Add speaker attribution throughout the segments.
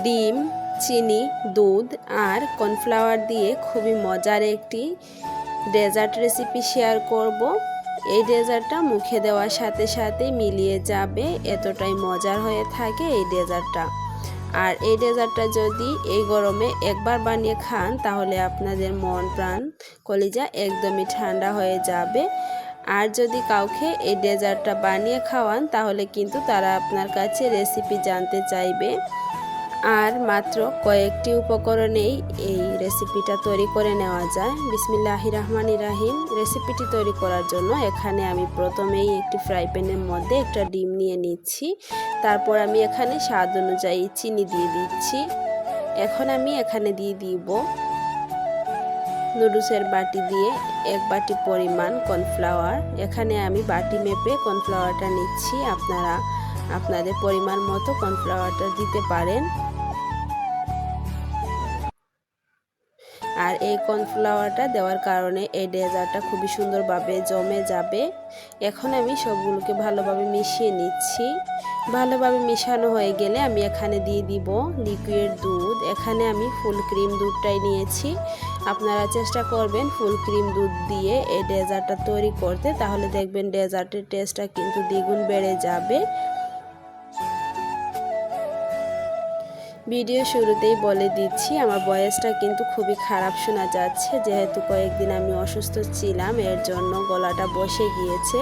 Speaker 1: ডিম, চিনি, দুধ আর কর্নফ্লাওয়ার দিয়ে খুবই মজার একটি ডেজার্ট রেসিপি শেয়ার করব। এই ডেজার্টটা মুখে দেওয়ার সাথে সাথে মিলিয়ে যাবে, এতটাই মজার হয়ে থাকে এই ডেজার্টটা। আর এই ডেজার্টটা যদি এই গরমে একবার বানিয়ে খান তাহলে আপনাদের মন প্রাণ কলিজা একদমই ঠান্ডা হয়ে যাবে। আর যদি কাউকে এই ডেজার্টটা বানিয়ে খাওয়ান তাহলে কিন্তু তারা আপনার কাছে রেসিপি জানতে চাইবে। আর মাত্র কয়েকটি উপকরণেই এই রেসিপিটা তৈরি করে নেওয়া যায়। বিসমিল্লাহির রহমানির রহিম। রেসিপিটি তৈরি করার জন্য এখানে আমি প্রথমেই একটি ফ্রাই প্যানের মধ্যে একটা ডিম নিয়ে নিচ্ছি। তারপর আমি এখানে স্বাদ অনুযায়ী চিনি দিয়ে দিচ্ছি। এখন আমি এখানে দিয়ে দিব নুডলসের বাটি দিয়ে 1 বাটি পরিমাণ কর্নফ্লাওয়ার। এখানে আমি বাটি মেপে কর্নফ্লাওয়ারটা নিচ্ছি, আপনারা আপনাদের পরিমাণ মতো কর্নফ্লাওয়ারটা দিতে পারেন। আর এই কর্নফ্লাওয়ারটা দেওয়ার কারণে এই ডেজার্টটা খুবই সুন্দরভাবে জমে যাবে। এখন আমি সবগুলোকে ভালোভাবে মিশিয়ে নিচ্ছি। ভালোভাবে মিশানো হয়ে গেলে আমি এখানে দিয়ে দিব লিকুইড দুধ। এখানে আমি ফুল ক্রিম দুধটাই নিয়েছি। আপনারা চেষ্টা করবেন ফুল ক্রিম দুধ দিয়ে এই ডেজার্টটা তৈরি করতে, তাহলে দেখবেন ডেজার্টের টেস্টটা কিন্তু দ্বিগুণ বেড়ে যাবে। ভিডিও শুরুতেই বলে দিচ্ছি আমার ভয়েসটা কিন্তু খুবই খারাপ শোনা যাচ্ছে, যেহেতু কয়েকদিন আমি অসুস্থ ছিলাম, এর জন্য গলাটা বসে গিয়েছে।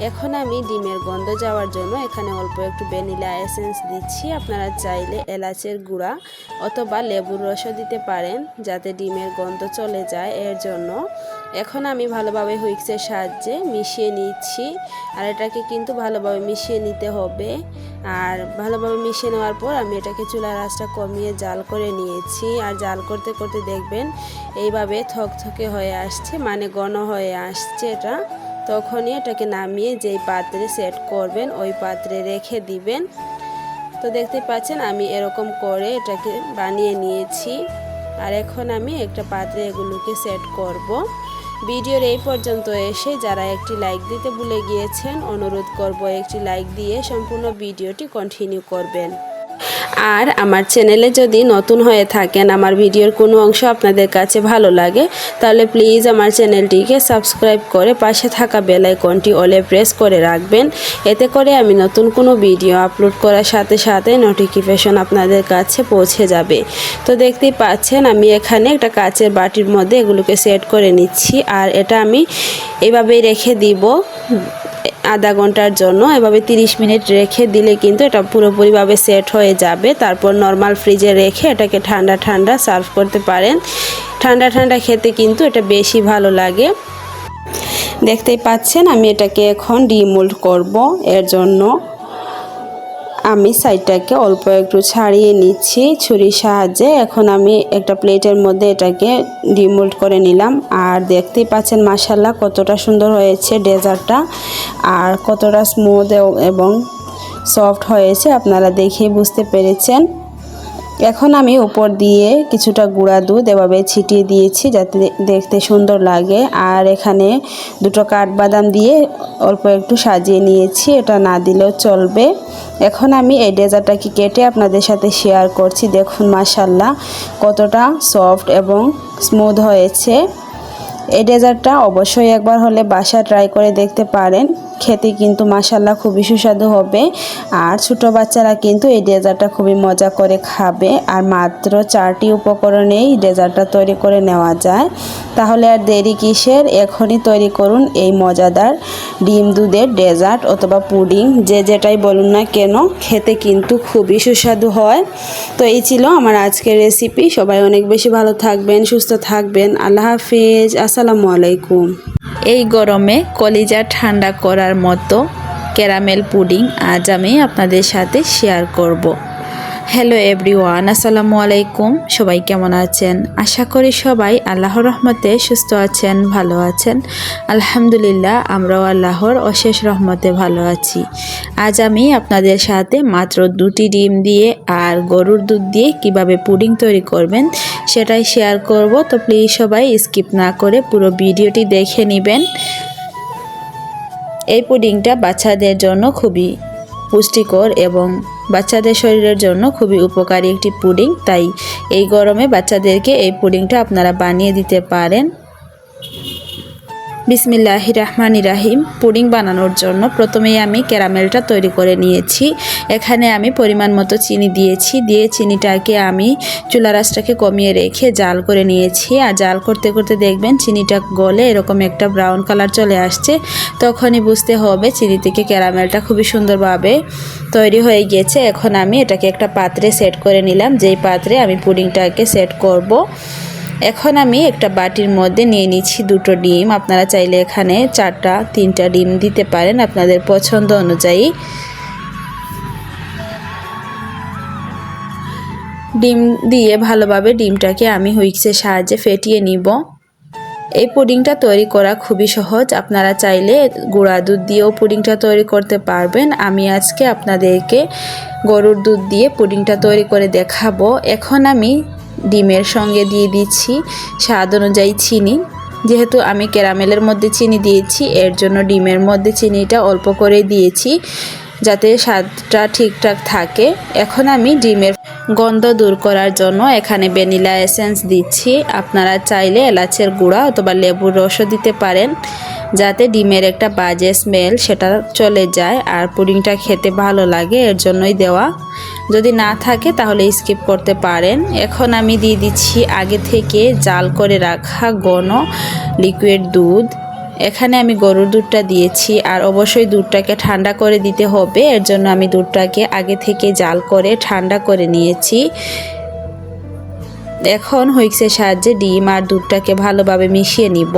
Speaker 1: এখন আমি ডিমের গন্ধ যাওয়ার জন্য এখানে অল্প একটু ভ্যানিলা এসেন্স দিচ্ছি। আপনারা চাইলে এলাচের গুঁড়া অথবা লেবুর রসও দিতে পারেন যাতে ডিমের গন্ধ চলে যায়, এর জন্য। এখন আমি ভালোভাবে হুইক্সের সাহায্যে মিশিয়ে নিচ্ছি। আর এটাকে কিন্তু ভালোভাবে মিশিয়ে নিতে হবে। আর ভালোভাবে মিশিয়ে নেওয়ার পর আমি এটাকে চুলার আঁচটা কমিয়ে জাল করে নিয়েছি। আর জাল করতে করতে দেখবেন এইভাবে থকথকে হয়ে আসছে, মানে ঘন হয়ে আসছে এটা। তখনই এটাকে নামিয়ে যেই পাত্রে সেট করবেন ওই পাত্রে রেখে দিবেন। তো দেখতে পাচ্ছেন আমি এরকম করে এটাকে বানিয়ে নিয়েছি। আর এখন আমি একটা পাত্রে এগুলোকে সেট করব। ভিডিওর এই পর্যন্ত এসে যারা একটি লাইক দিতে ভুলে গিয়েছেন, অনুরোধ করব একটি লাইক দিয়ে সম্পূর্ণ ভিডিওটি কন্টিনিউ করবেন। আর আমার চ্যানেলে যদি নতুন হয়ে থাকেন, আমার ভিডিওর কোনো অংশ আপনাদের কাছে ভালো লাগে, তাহলে প্লিজ আমার চ্যানেলটিকে সাবস্ক্রাইব করে পাশে থাকা বেল আইকনটি অলে প্রেস করে রাখবেন। এতে করে আমি নতুন কোনো ভিডিও আপলোড করার সাথে সাথে নোটিফিকেশন আপনাদের কাছে পৌঁছে যাবে। তো দেখতেই পাচ্ছেন আমি এখানে একটা কাচের বাটির মধ্যে এগুলোকে সেট করে নিচ্ছি। আর এটা আমি এভাবেই রেখে দিব আধা ঘন্টার জন্য। এভাবে 30 মিনিট রেখে দিলে কিন্তু এটা পুরোপুরিভাবে সেট হয়ে যাবে। তারপর নর্মাল ফ্রিজে রেখে এটাকে ঠান্ডা ঠান্ডা সার্ভ করতে পারেন। ঠান্ডা ঠান্ডা খেতে কিন্তু এটা বেশি ভালো লাগে। দেখতেই পাচ্ছেন আমি এটাকে এখন ডিমোল্ড করব। এর জন্য আমি সাইডটাকে অল্প একটু ছাড়িয়ে নিচ্ছি ছুরির সাহায্যে। এখন আমি একটা প্লেটের মধ্যে এটাকে ডিমোল্ড করে নিলাম। আর দেখতেই পাচ্ছেন মাশাআল্লাহ কতটা সুন্দর হয়েছে ডেজার্টটা, আর কতটা স্মুথ এবং সফট হয়েছে আপনারা দেখেই বুঝতে পেরেছেন। এখন আমি উপর দিয়ে কিছুটা গুঁড়া দুধ এভাবে ছিটিয়ে দিয়েছি যাতে দেখতে সুন্দর লাগে। আর এখানে 2টো কাঠবাদাম দিয়ে অল্প একটু সাজিয়ে নিয়েছি, এটা না দিলেও চলবে। এখন আমি এই ডেজার্টটাকে কেটে আপনাদের সাথে শেয়ার করছি। দেখুন মাশাআল্লাহ কতটা সফট এবং স্মুথ হয়েছে। এই ডেজার্টটা অবশ্যই একবার হলে বাসায় ট্রাই করে দেখতে পারেন। খেতে কিন্তু মাশাআল্লাহ খুবই সুস্বাদু হবে। আর ছোটো বাচ্চারা কিন্তু এই ডেজার্টটা খুবই মজা করে খাবে। আর মাত্র 4টি উপকরণেই ডেজার্টটা তৈরি করে নেওয়া যায়। তাহলে আর দেরি কিসের, এখনই তৈরি করুন এই মজাদার ডিম দুধের ডেজার্ট অথবা পুডিং, যে যেটাই বলুন না কেন, খেতে কিন্তু খুবই সুস্বাদু হয়। তো এই ছিল আমার আজকের রেসিপি। সবাই অনেক বেশি ভালো থাকবেন, সুস্থ থাকবেন। আল্লাহ হাফিজ। আসসালামু আলাইকুম।
Speaker 2: এই গরমে কলিজা ঠান্ডা করার মতো ক্যারামেল পুডিং আজ আমি আপনাদের সাথে শেয়ার করব। হ্যালো এভরিওয়ান, আসসালামু আলাইকুম। সবাই কেমন আছেন? আশা করি সবাই আল্লাহর রহমতে সুস্থ আছেন, ভালো আছেন। আলহামদুলিল্লাহ, আমরাও আল্লাহর অশেষ রহমতে ভালো আছি। আজ আমি আপনাদের সাথে মাত্র 2টি ডিম দিয়ে আর গরুর দুধ দিয়ে কিভাবে পুডিং তৈরি করবেন সেটাই শেয়ার করব। তো প্লিজ সবাই স্কিপ না করে পুরো ভিডিওটি দেখে নেবেন। এই পুডিংটা বাচ্চাদের জন্য খুবই পুষ্টিকর এবং বাচ্চাদের শরীরের জন্য খুবই উপকারী একটি পুডিং। তাই এই গরমে বাচ্চাদেরকে এই পুডিংটা আপনারা বানিয়ে দিতে পারেন। বিসমিল্লাহির রহমানির রহিম। পুডিং বানানোর জন্য প্রথমেই আমি ক্যারামেলটা তৈরি করে নিয়েছি। এখানে আমি পরিমাণ মতো চিনি দিয়েছি, দিয়ে চিনিটাকে আমি চুলার আঁচটাকে কমিয়ে রেখে জাল করে নিয়েছি। আর জাল করতে করতে দেখবেন চিনিটা গলে এরকম একটা ব্রাউন কালার চলে আসছে, তখনই বুঝতে হবে চিনি থেকে ক্যারামেলটা খুবই সুন্দরভাবে তৈরি হয়ে গিয়েছে। এখন আমি এটাকে একটা পাত্রে সেট করে নিলাম, যেই পাত্রে আমি পুডিংটাকে সেট করব। এখন আমি একটা বাটির মধ্যে নিয়ে নিচ্ছি 2টো ডিম। আপনারা চাইলে এখানে 4টা 3টা ডিম দিতে পারেন আপনাদের পছন্দ অনুযায়ী। ডিম দিয়ে ভালোভাবে ডিমটাকে আমি হুইক্সের সাহায্যে ফেটিয়ে নিব। এই পুডিংটা তৈরি করা খুবই সহজ। আপনারা চাইলে গুঁড়া দুধ দিয়েও পুডিংটা তৈরি করতে পারবেন। আমি আজকে আপনাদেরকে গরুর দুধ দিয়ে পুডিংটা তৈরি করে দেখাবো। এখন আমি ডিমের সঙ্গে দিয়ে দিচ্ছি স্বাদ অনুযায়ী চিনি। যেহেতু আমি ক্যারামেলের মধ্যে চিনি দিয়েছি, এর জন্য ডিমের মধ্যে চিনিটা অল্প করে দিয়েছি যাতে স্বাদটা ঠিকঠাক থাকে। এখন আমি ডিমের গন্ধ দূর করার জন্য এখানে ভ্যানিলা এসেন্স দিচ্ছি। আপনারা চাইলে এলাচের গুঁড়া অথবা লেবুর রসও দিতে পারেন, যাতে ডিমের একটা বাজে স্মেল সেটা চলে যায় আর পুডিংটা খেতে ভালো লাগে, এর জন্যই দেওয়া। যদি না থাকে তাহলে স্কিপ করতে পারেন। এখন আমি দিয়ে দিচ্ছি আগে থেকে জাল করে রাখা ঘন লিকুইড দুধ। এখানে আমি গরুর দুধটা দিয়েছি, আর অবশ্যই দুধটাকে ঠান্ডা করে দিতে হবে, এর জন্য আমি দুধটাকে আগে থেকে জাল করে ঠান্ডা করে নিয়েছি। এখন হুইক্সের সাহায্যে ডিম আর দুধটাকে ভালোভাবে মিশিয়ে নিব।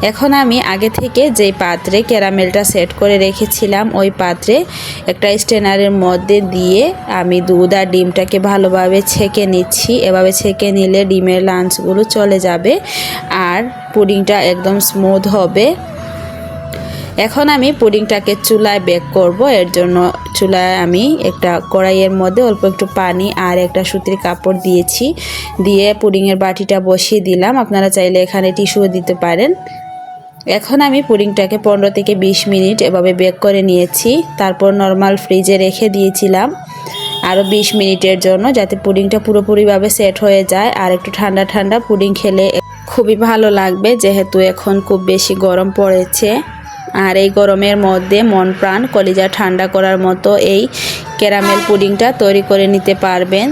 Speaker 2: এখন আমি আগে থেকে যেই পাত্রে ক্যারামেলটা সেট করে রেখেছিলাম ওই পাত্রে একটা স্ট্রেনারের মধ্যে দিয়ে আমি দুধ আর ডিমটাকে ভালোভাবে ছেঁকে নিচ্ছি। এভাবে ছেঁকে নিলে ডিমের লাঞ্চগুলো চলে যাবে আর পুডিংটা একদম স্মুথ হবে। এখন আমি পুডিংটাকে চুলায় বেক করব। এর জন্য চুলায় আমি একটা কড়াইয়ের মধ্যে অল্প একটু পানি আর একটা সুতির কাপড় দিয়েছি, দিয়ে পুডিংয়ের বাটিটা বসিয়ে দিলাম। আপনারা চাইলে এখানে টিস্যুও দিতে পারেন। এখন আমি পুডিংটাকে 15 থেকে 20 মিনিট এভাবে বেক করে নিয়েছি। তারপর নর্মাল ফ্রিজে রেখে দিয়েছিলাম আরও 20 মিনিটের জন্য, যাতে পুডিংটা পুরোপুরিভাবে সেট হয়ে যায়। আর একটু ঠান্ডা ঠান্ডা পুডিং খেলে খুবই ভালো লাগবে, যেহেতু এখন খুব বেশি গরম পড়েছে। আর এই গরমের মধ্যে মন প্রাণ কলিজা ঠান্ডা করার মতো এই ক্যারামেল পুডিংটা তৈরি করে নিতে পারবেন।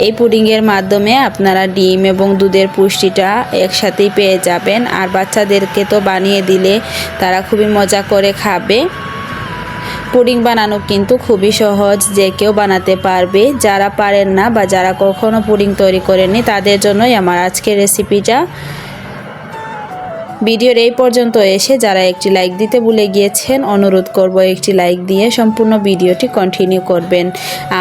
Speaker 2: এই পুডিংয়ের মাধ্যমে আপনারা ডিম এবং দুধের পুষ্টিটা একসাথেই পেয়ে যাবেন। আর বাচ্চাদেরকে তো বানিয়ে দিলে তারা খুবই মজা করে খাবে। পুডিং বানানো কিন্তু খুবই সহজ, যে কেউ বানাতে পারবে। যারা পারেন না বা যারা কখনো পুডিং তৈরি করেননি তাদের জন্যই আমার আজকের রেসিপিটা। ভিডিওর এই পর্যন্ত এসে যারা একটি লাইক দিতে ভুলে গিয়েছেন, অনুরোধ করব একটি লাইক দিয়ে সম্পূর্ণ ভিডিওটি কন্টিনিউ করবেন।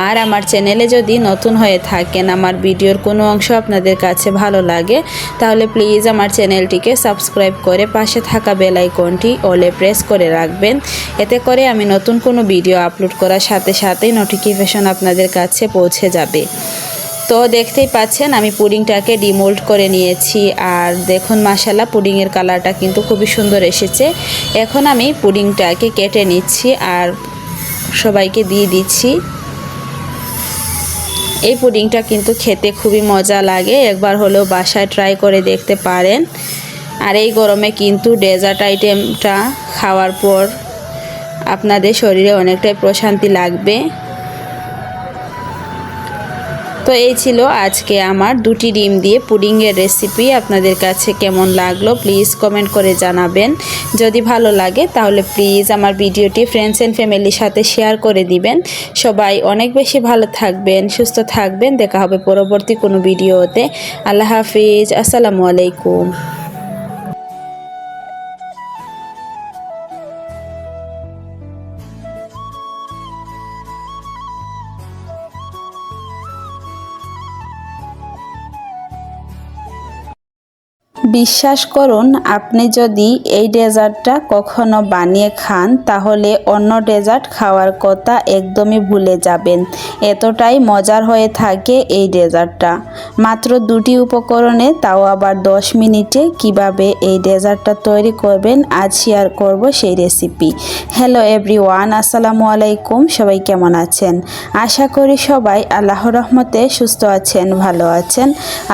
Speaker 2: আর আমার চ্যানেলে যদি নতুন হয়ে থাকেন, আমার ভিডিওর কোনো অংশ আপনাদের কাছে ভালো লাগে, তাহলে প্লিজ আমার চ্যানেলটিকে সাবস্ক্রাইব করে পাশে থাকা বেল আইকনটি অলে প্রেস করে রাখবেন। এতে করে আমি নতুন কোনো ভিডিও আপলোড করার সাথে সাথেই নোটিফিকেশন আপনাদের কাছে পৌঁছে যাবে। তো দেখতেই পাচ্ছেন আমি পুডিংটাকে ডিমোল্ড করে নিয়েছি, আর দেখুন মাশাআল্লাহ পুডিংয়ের কালারটা কিন্তু খুবই সুন্দর এসেছে। এখন আমি পুডিংটাকে কেটে নিচ্ছি আর সবাইকে দিয়ে দিচ্ছি। এই পুডিংটা কিন্তু খেতে খুবই মজা লাগে, একবার হলেও বাসায় ট্রাই করে দেখতে পারেন। আর এই গরমে কিন্তু ডেজার্ট আইটেমটা খাওয়ার পর আপনাদের শরীরে অনেকটাই প্রশান্তি লাগবে। তো এই ছিল আজকে আমার 2টি ডিম দিয়ে পুডিংয়ের রেসিপি। আপনাদের কাছে কেমন লাগলো প্লিজ কমেন্ট করে জানাবেন। যদি ভালো লাগে তাহলে প্লিজ আমার ভিডিওটি ফ্রেন্ডস অ্যান্ড ফ্যামিলির সাথে শেয়ার করে দিবেন। সবাই অনেক বেশি ভালো থাকবেন, সুস্থ থাকবেন। দেখা হবে পরবর্তী কোনো ভিডিওতে। আল্লাহ হাফিজ, আসসালামু আলাইকুম।
Speaker 1: বিশ্বাস করুন, আপনি যদি এই ডেজার্টটা কখনো বানিয়ে খান তাহলে অন্য ডেজার্ট খাওয়ার কথা একদমই ভুলে যাবেন। এতটাই মজার হয়ে থাকে এই ডেজার্টটা। মাত্র 2টি উপকরণে, তাও আবার 10 মিনিটে কিভাবে এই ডেজার্টটা তৈরি করবেন আজ শেয়ার করব সেই রেসিপি। হ্যালো এভরিওয়ান, আসসালামু আলাইকুম। সবাই কেমন আছেন? আশা করি সবাই আল্লাহর রহমতে সুস্থ আছেন, ভালো আছেন।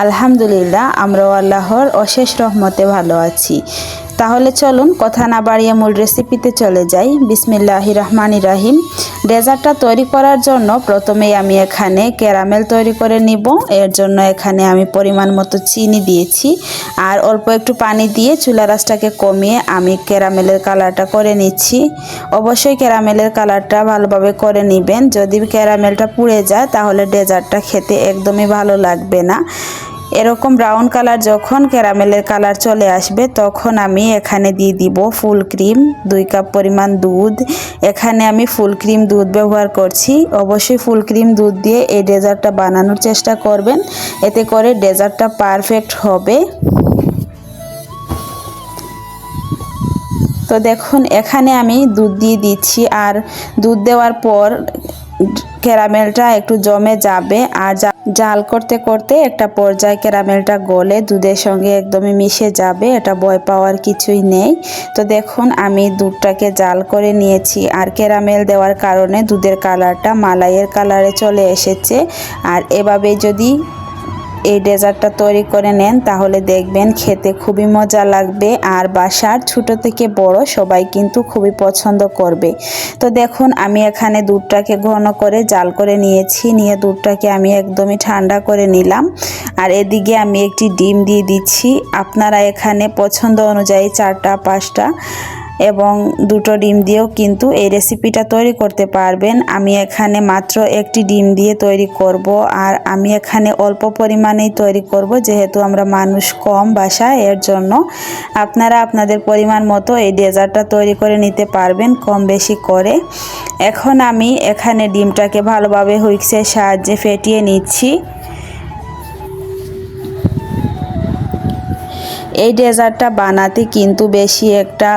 Speaker 1: আলহামদুলিল্লাহ, আমরাও আল্লাহর অশেষ রহমতে ভালো আছি। তাহলে চলুন কথা না বাড়িয়ে মূল রেসিপিতে চলে যাই। বিসমিল্লাহির রহমানির রহিম। ডেজার্টটা তৈরি করার জন্য প্রথমেই আমি এখানে ক্যারামেল তৈরি করে নিব। এর জন্য এখানে আমি পরিমাণ মতো চিনি দিয়েছি আর অল্প একটু পানি দিয়ে চুলার আঁচটাকে কমিয়ে আমি ক্যারামেলের কালারটা করে নিচ্ছি। অবশ্যই ক্যারামেলের কালারটা ভালোভাবে করে নেবেন। যদি ক্যারামেলটা পুড়ে যায় তাহলে ডেজার্টটা খেতে একদমই ভালো লাগবে না। এরকম ব্রাউন কালার যখন ক্যারামেলের কালার চলে আসবে তখন আমি এখানে দিয়ে দিব ফুল ক্রিম, 2 কাপ পরিমাণ দুধ। এখানে আমি ফুল ক্রিম দুধ ব্যবহার করছি। অবশ্যই ফুল ক্রিম দুধ দিয়ে এই ডেজার্টটা বানানোর চেষ্টা করবেন, এতে করে ডেজার্টটা পারফেক্ট হবে। তো দেখুন, এখানে আমি দুধ দিয়ে দিচ্ছি আর দুধ দেওয়ার পর ক্যারামেলটা একটু জমে যাবে আর জাল করতে করতে একটা পর্যায়ে ক্যারামেলটা গলে দুধের সঙ্গে একদমই মিশে যাবে। এটা ভয় পাওয়ার কিছুই নেই। তো দেখুন, আমি দুধটাকে জাল করে নিয়েছি আর ক্যারামেল দেওয়ার কারণে দুধের কালারটা মালাইয়ের কালারে চলে এসেছে। আর এভাবে যদি এই ডেজার্টটা তৈরি করে নেন তাহলে দেখবেন খেতে খুবই মজা লাগবে আর বাসার ছোট থেকে বড় সবাই কিন্তু খুবই পছন্দ করবে। তো দেখুন, আমি এখানে দুধটাকে ঘন করে জাল করে নিয়েছি, নিয়ে দুধটাকে আমি একদমই ঠান্ডা করে নিলাম। আর এদিকে আমি একটি ডিম দিয়ে দিচ্ছি। আপনারা এখানে পছন্দ অনুযায়ী 4টা 5টা এবং 2টো ডিম দিয়েও কিন্তু এই রেসিপিটা তৈরি করতে পারবেন। আমি এখানে মাত্র একটি ডিম দিয়ে তৈরি করব আর আমি এখানে অল্প পরিমাণেই তৈরি করব, যেহেতু আমরা মানুষ কম বাসায়। এর জন্য আপনারা আপনাদের পরিমাণ মতো এই ডেজার্টটা তৈরি করে নিতে পারবেন, কম বেশি করে। এখন আমি এখানে ডিমটাকে ভালোভাবে হুইক্সের সাহায্যে ফেটিয়ে নিচ্ছি। এই ডেজার্টটা বানাতে কিন্তু বেশি একটা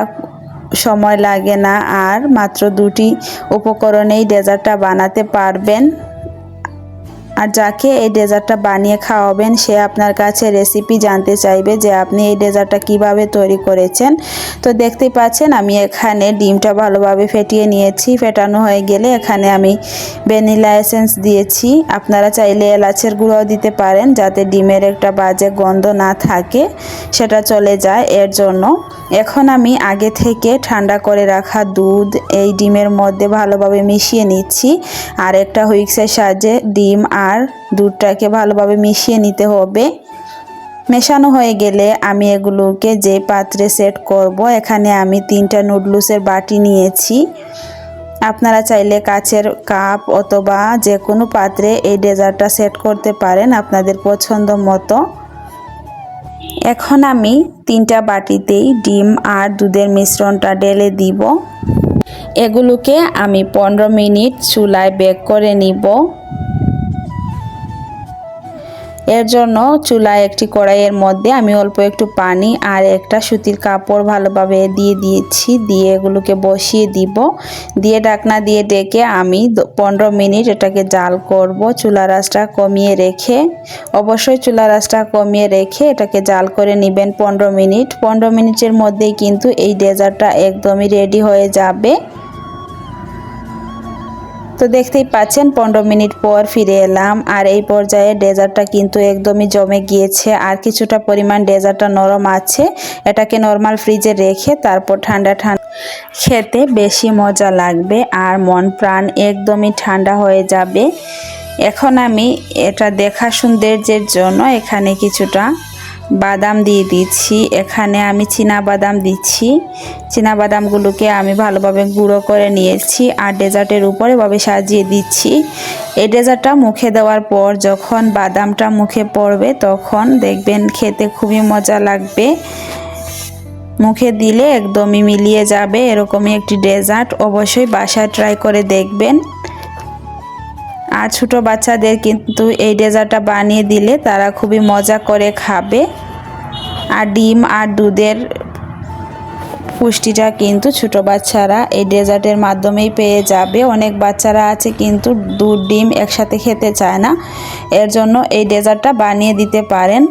Speaker 1: সময় লাগে না আর মাত্র 2টি উপকরণেই ডেজার্টটা বানাতে পারবেন। আর যাকে এই ডেজার্টটা বানিয়ে খাওয়াবেন সে আপনার কাছে রেসিপি জানতে চাইবে যে আপনি এই ডেজার্টটা কিভাবে তৈরি করেছেন। তো দেখতেই পাচ্ছেন আমি এখানে ডিমটা ভালোভাবে ফেটিয়ে নিয়েছি। ফেটানো হয়ে গেলে এখানে আমি ভ্যানিলা এসেন্স দিয়েছি। আপনারা চাইলে এলাচের গুঁড়াও দিতে পারেন, যাতে ডিমের একটা বাজে গন্ধ না থাকে, সেটা চলে যায়। এর জন্য এখন আমি আগে থেকে ঠান্ডা করে রাখা দুধ এই ডিমের মধ্যে ভালোভাবে মিশিয়ে নিচ্ছি আর একটা হুইক্সের সাহায্যে ডিম আর দুধটাকে ভালোভাবে মিশিয়ে নিতে হবে। মেশানো হয়ে গেলে আমি এগুলোকে যে পাত্রে সেট করব, এখানে আমি 3টা নুডলসের বাটি নিয়েছি। আপনারা চাইলে কাচের কাপ অথবা যে কোনো পাত্রে এই ডেজার্টটা সেট করতে পারেন আপনাদের পছন্দ মতো। এখন আমি 3টা বাটিতেই ডিম আর দুধের মিশ্রণটা ঢেলে দিব। এগুলোকে আমি 15 মিনিট চুলায় বেক করে নিব। এর জন্য চুলায় একটি কড়াইয়ের মধ্যে আমি অল্প একটু পানি আর একটা সুতির কাপড় ভালোভাবে দিয়ে দিয়েছি, দিয়ে এগুলোকে বসিয়ে দিব। দিয়ে ঢাকনা দিয়ে ডেকে আমি 15 মিনিট এটাকে জাল করব চুলার আঁচটা কমিয়ে রেখে। অবশ্যই চুলার আঁচটা কমিয়ে রেখে এটাকে জাল করে নেবেন 15 মিনিট। 15 মিনিটের মধ্যেই কিন্তু এই ডেজার্টটা একদমই রেডি হয়ে যাবে। তো দেখতেই পাচ্ছেন 15 মিনিট পর ফিরে এলাম আর এই পর্যায়ে ডেজার্টটা কিন্তু একদমই জমে গিয়েছে আর কিছুটা পরিমাণ ডেজার্টটা নরম আছে। এটাকে নরমাল ফ্রিজে রেখে তারপর ঠান্ডা খেতে বেশি মজা লাগবে আর মন প্রাণ একদমই ঠান্ডা হয়ে যাবে। এখন আমি এটা দেখা সৌন্দর্যের জন্য এখানে কিছুটা বাদাম দিয়ে দিচ্ছি। এখানে আমি চীনা বাদাম দিচ্ছি। চীনা বাদামগুলোকে আমি ভালোভাবে গুঁড়ো করে নিয়েছি আর ডেজার্টের উপরে এভাবে সাজিয়ে দিচ্ছি। এই ডেজার্টটা মুখে দেওয়ার পর যখন বাদামটা মুখে পড়বে তখন দেখবেন খেতে খুবই মজা লাগবে। মুখে দিলে একদমই মিলিয়ে যাবে এরকমই একটি ডেজার্ট। অবশ্যই বাসায় ট্রাই করে দেখবেন। আর ছোট বাচ্চাদের কিন্তু এই ডেজার্টটা বানিয়ে দিলে তারা খুবই মজা করে খাবে।
Speaker 2: আর ডিম আর দুধের পুষ্টিটা কিন্তু ছোট বাচ্চারা এই ডেজার্টের মাধ্যমেই পেয়ে যাবে। অনেক বাচ্চারা আছে কিন্তু দুধ ডিম একসাথে খেতে চায় না, এর জন্য এই ডেজার্টটা বানিয়ে দিতে পারেন।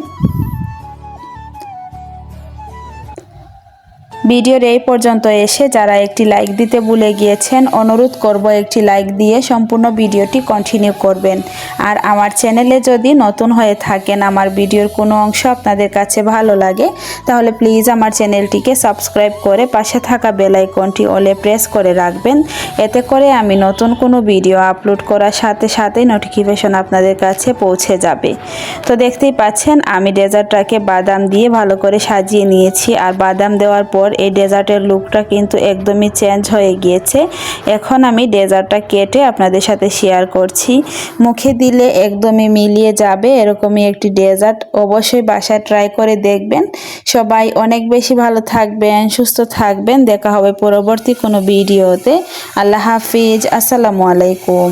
Speaker 2: ভিডিওর এই পর্যন্ত এসে যারা একটি লাইক দিতে ভুলে গিয়েছেন, অনুরোধ করব একটি লাইক দিয়ে সম্পূর্ণ ভিডিওটি কন্টিনিউ করবেন। আর আমার চ্যানেলে যদি নতুন হয়ে থাকেন, আমার ভিডিওর কোনো অংশ আপনাদের কাছে ভালো লাগে, তাহলে প্লিজ আমার চ্যানেলটিকে সাবস্ক্রাইব করে পাশে থাকা বেল আইকনটি অলে প্রেস করে রাখবেন। এতে করে আমি নতুন কোনো ভিডিও আপলোড করার সাথে সাথেই নোটিফিকেশন আপনাদের কাছে পৌঁছে যাবে। তো দেখতেই পাচ্ছেন আমি ডেজার্টটাকে বাদাম দিয়ে ভালো করে সাজিয়ে নিয়েছি। আর বাদাম দেওয়ার পর এই ডেজার্টের লুকটা কিন্তু একদমই চেঞ্জ হয়ে গিয়েছে। এখন আমি ডেজার্টটা কেটে আপনাদের সাথে শেয়ার করছি। মুখে দিলে একদমই মিলিয়ে যাবে এরকমই একটি ডেজার্ট। অবশ্যই বাসায় ট্রাই করে দেখবেন। সবাই অনেক বেশি ভালো থাকবেন, সুস্থ থাকবেন। দেখা হবে পরবর্তী কোনো ভিডিওতে। আল্লাহ হাফিজ, আসসালামু আলাইকুম।